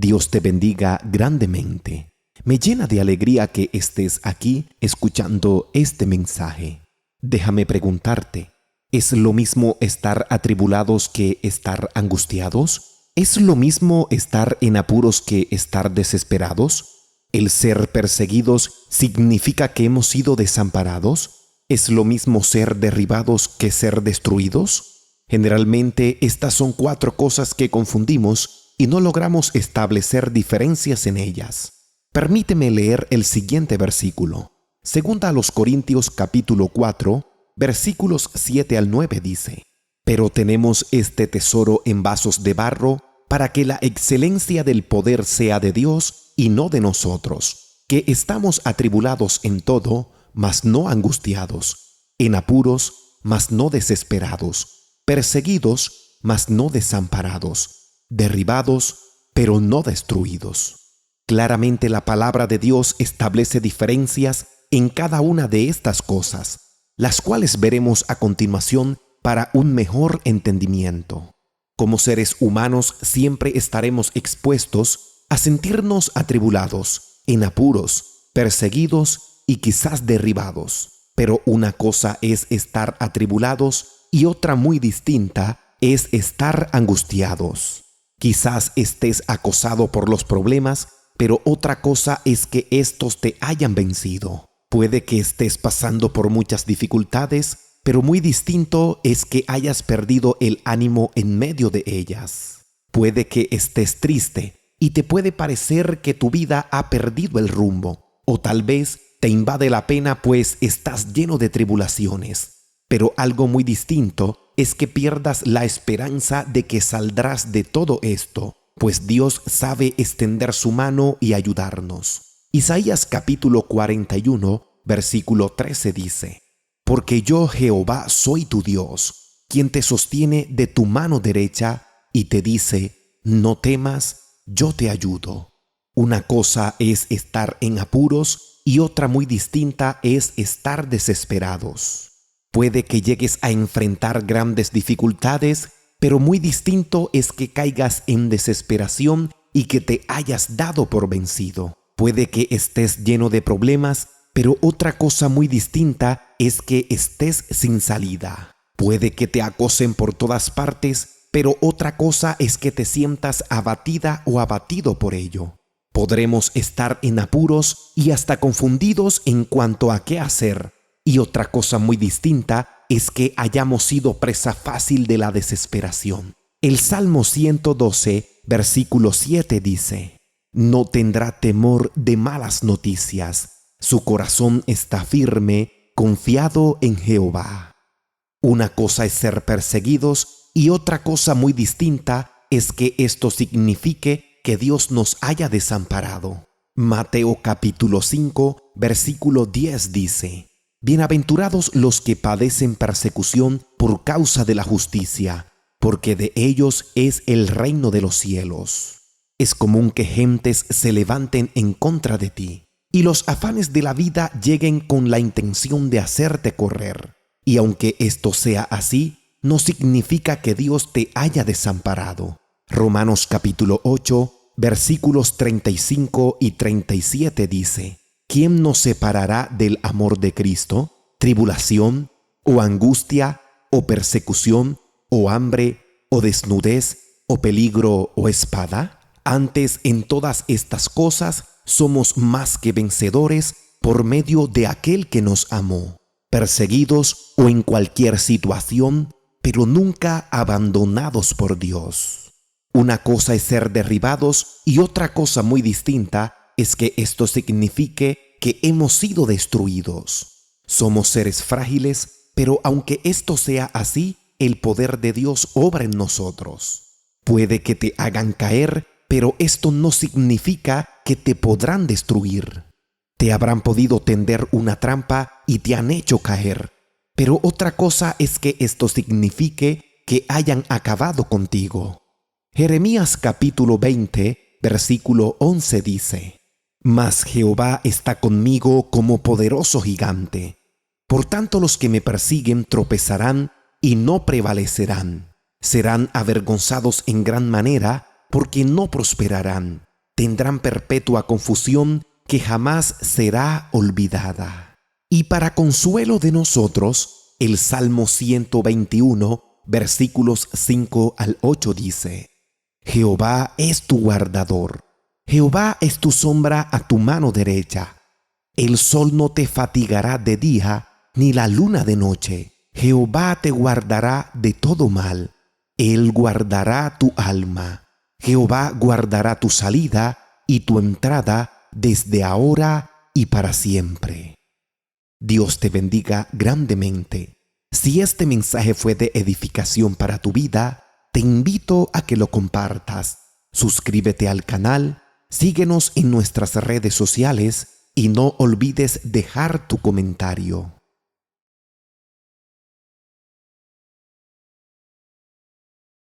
Dios te bendiga grandemente. Me llena de alegría que estés aquí escuchando este mensaje. Déjame preguntarte, ¿es lo mismo estar atribulados que estar angustiados? ¿Es lo mismo estar en apuros que estar desesperados? ¿El ser perseguidos significa que hemos sido desamparados? ¿Es lo mismo ser derribados que ser destruidos? Generalmente estas son 4 cosas que confundimos y no logramos establecer diferencias en ellas. Permíteme leer el siguiente versículo. Segunda a los Corintios capítulo 4, versículos 7 al 9 dice: «Pero tenemos este tesoro en vasos de barro, para que la excelencia del poder sea de Dios y no de nosotros, que estamos atribulados en todo, mas no angustiados, en apuros, mas no desesperados, perseguidos, mas no desamparados, derribados, pero no destruidos». Claramente la palabra de Dios establece diferencias en cada una de estas cosas, las cuales veremos a continuación para un mejor entendimiento. Como seres humanos siempre estaremos expuestos a sentirnos atribulados, en apuros, perseguidos y quizás derribados. Pero una cosa es estar atribulados y otra muy distinta es estar angustiados. Quizás estés acosado por los problemas, pero otra cosa es que estos te hayan vencido. Puede que estés pasando por muchas dificultades, pero muy distinto es que hayas perdido el ánimo en medio de ellas. Puede que estés triste y te puede parecer que tu vida ha perdido el rumbo, o tal vez te invade la pena pues estás lleno de tribulaciones. Pero algo muy distinto es que pierdas la esperanza de que saldrás de todo esto, pues Dios sabe extender su mano y ayudarnos. Isaías capítulo 41, versículo 13 dice: «Porque yo, Jehová, soy tu Dios, quien te sostiene de tu mano derecha y te dice: no temas, yo te ayudo». Una cosa es estar en apuros y otra muy distinta es estar desesperados. Puede que llegues a enfrentar grandes dificultades, pero muy distinto es que caigas en desesperación y que te hayas dado por vencido. Puede que estés lleno de problemas, pero otra cosa muy distinta es que estés sin salida. Puede que te acosen por todas partes, pero otra cosa es que te sientas abatida o abatido por ello. Podremos estar en apuros y hasta confundidos en cuanto a qué hacer. Y otra cosa muy distinta es que hayamos sido presa fácil de la desesperación. El Salmo 112, versículo 7 dice: «No tendrá temor de malas noticias. Su corazón está firme, confiado en Jehová». Una cosa es ser perseguidos y otra cosa muy distinta es que esto signifique que Dios nos haya desamparado. Mateo capítulo 5, versículo 10 dice: «Bienaventurados los que padecen persecución por causa de la justicia, porque de ellos es el reino de los cielos». Es común que gentes se levanten en contra de ti y los afanes de la vida lleguen con la intención de hacerte correr. Y aunque esto sea así, no significa que Dios te haya desamparado. Romanos capítulo 8, versículos 35 y 37 dice: «¿Quién nos separará del amor de Cristo? ¿Tribulación, o angustia, o persecución, o hambre, o desnudez, o peligro, o espada? Antes, en todas estas cosas somos más que vencedores por medio de aquel que nos amó». Perseguidos o en cualquier situación, pero nunca abandonados por Dios. Una cosa es ser derribados y otra cosa muy distinta es que esto signifique que hemos sido destruidos. Somos seres frágiles, pero aunque esto sea así, el poder de Dios obra en nosotros. Puede que te hagan caer, pero esto no significa que te podrán destruir. Te habrán podido tender una trampa y te han hecho caer, pero otra cosa es que esto signifique que hayan acabado contigo. Jeremías capítulo 20, versículo 11 dice: «Mas Jehová está conmigo como poderoso gigante. Por tanto los que me persiguen tropezarán y no prevalecerán. Serán avergonzados en gran manera porque no prosperarán. tendrán perpetua confusión que jamás será olvidada. Y para consuelo de nosotros, el Salmo 121, versículos 5 al 8 dice: Jehová es tu guardador, Jehová es tu sombra a tu mano derecha. El sol no te fatigará de día, ni la luna de noche. Jehová te guardará de todo mal. Él guardará tu alma. Jehová guardará tu salida y tu entrada desde ahora y para siempre. Dios te bendiga grandemente. Si este mensaje fue de edificación para tu vida, te invito a que lo compartas. Suscríbete al canal, síguenos en nuestras redes sociales y no olvides dejar tu comentario.